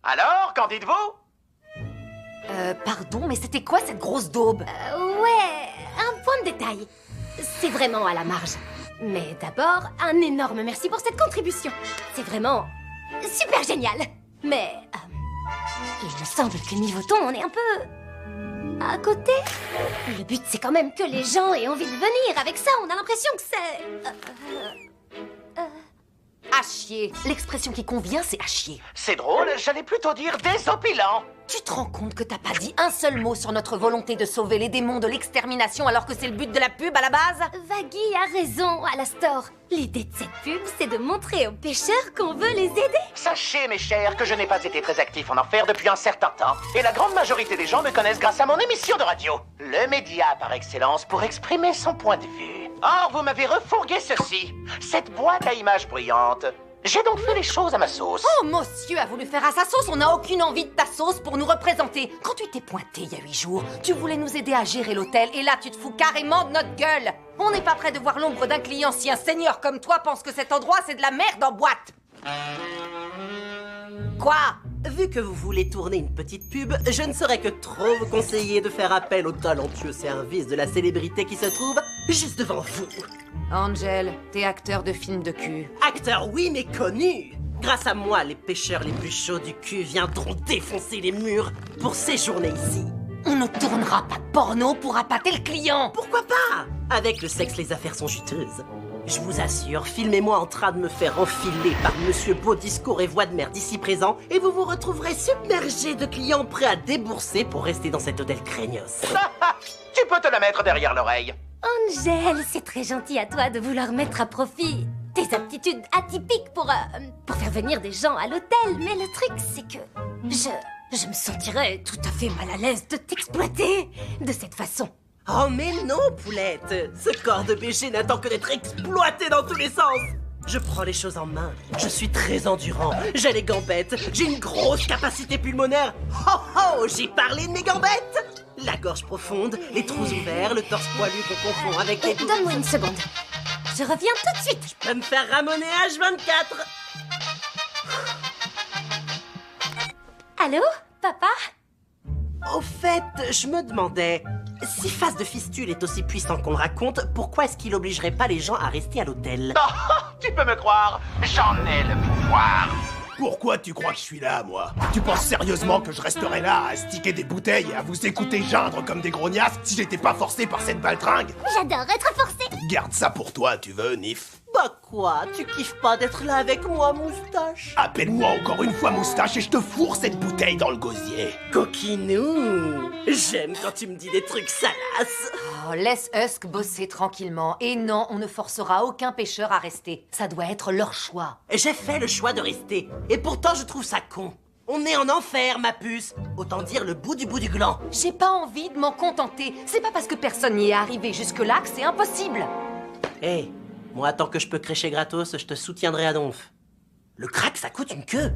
Alors, qu'en dites-vous? Pardon, mais c'était quoi cette grosse daube? Ouais, un point de détail. C'est vraiment à la marge. Mais d'abord, un énorme merci pour cette contribution. C'est vraiment super génial. Mais il me semble que niveau ton, on est un peu à côté. Le but, c'est quand même que les gens aient envie de venir. Avec ça, on a l'impression que c'est... À chier. L'expression qui convient, c'est à chier. C'est drôle, j'allais plutôt dire désopilant. Tu te rends compte que t'as pas dit un seul mot sur notre volonté de sauver les démons de l'extermination alors que c'est le but de la pub à la base? Vaggy a raison, Alastor. L'idée de cette pub, c'est de montrer aux pêcheurs qu'on veut les aider. Sachez, mes chers, que je n'ai pas été très actif en enfer depuis un certain temps. Et la grande majorité des gens me connaissent grâce à mon émission de radio. Le média par excellence pour exprimer son point de vue. Or, vous m'avez refourgué ceci. Cette boîte à images bruyantes. J'ai donc fait les choses à ma sauce. Oh, monsieur a voulu faire à sa sauce, on n'a aucune envie de ta sauce pour nous représenter. Quand tu t'es pointé il y a 8 jours, tu voulais nous aider à gérer l'hôtel et là tu te fous carrément de notre gueule. On n'est pas prêt de voir l'ombre d'un client si un seigneur comme toi pense que cet endroit c'est de la merde en boîte. Quoi? Vu que vous voulez tourner une petite pub, je ne saurais que trop vous conseiller de faire appel au talentueux service de la célébrité qui se trouve juste devant vous. Angel, t'es acteur de films de cul. Acteur, oui, mais connu. Grâce à moi, les pêcheurs les plus chauds du cul viendront défoncer les murs pour séjourner ici. On ne tournera pas de porno pour appâter le client. Pourquoi pas? Avec le sexe, les affaires sont juteuses. Je vous assure, filmez-moi en train de me faire enfiler par Monsieur Beau Discours et Voix de Merde ici présent, et vous vous retrouverez submergé de clients prêts à débourser pour rester dans cet hôtel craignos. Tu peux te la mettre derrière l'oreille. Angèle, c'est très gentil à toi de vouloir mettre à profit tes aptitudes atypiques pour faire venir des gens à l'hôtel. Mais le truc, c'est que je me sentirais tout à fait mal à l'aise de t'exploiter de cette façon. Oh mais non, poulette! Ce corps de BG n'attend que d'être exploité dans tous les sens! Je prends les choses en main, je suis très endurant, j'ai les gambettes, j'ai une grosse capacité pulmonaire. Oh oh, j'ai parlé de mes gambettes! La gorge profonde, les trous ouverts, le torse poilu qu'on confond avec les... Donne-moi une seconde. Je reviens tout de suite. Je peux me faire ramoner H24! Allô, papa? Au fait, je me demandais, si Face de Fistule est aussi puissant qu'on le raconte, pourquoi est-ce qu'il obligerait pas les gens à rester à l'hôtel? Oh, tu peux me croire, j'en ai le pouvoir. Pourquoi tu crois que je suis là, moi? Tu penses sérieusement que je resterais là à sticker des bouteilles et à vous écouter geindre comme des grognasses si j'étais pas forcé par cette baltringue? J'adore être forcée. Garde ça pour toi, tu veux, Nif? Bah quoi, tu kiffes pas d'être là avec moi, moustache? Appelle-moi encore une fois moustache et je te fourre cette bouteille dans le gosier. Coquinou! J'aime quand tu me dis des trucs salaces. Oh, laisse Husk bosser tranquillement. Et non, on ne forcera aucun pêcheur à rester. Ça doit être leur choix. J'ai fait le choix de rester, et pourtant je trouve ça con. On est en enfer, ma puce. Autant dire le bout du gland. J'ai pas envie de m'en contenter. C'est pas parce que personne n'y est arrivé jusque-là que c'est impossible. Hé, moi tant que je peux crécher gratos, je te soutiendrai à donf. Le crack, ça coûte une queue.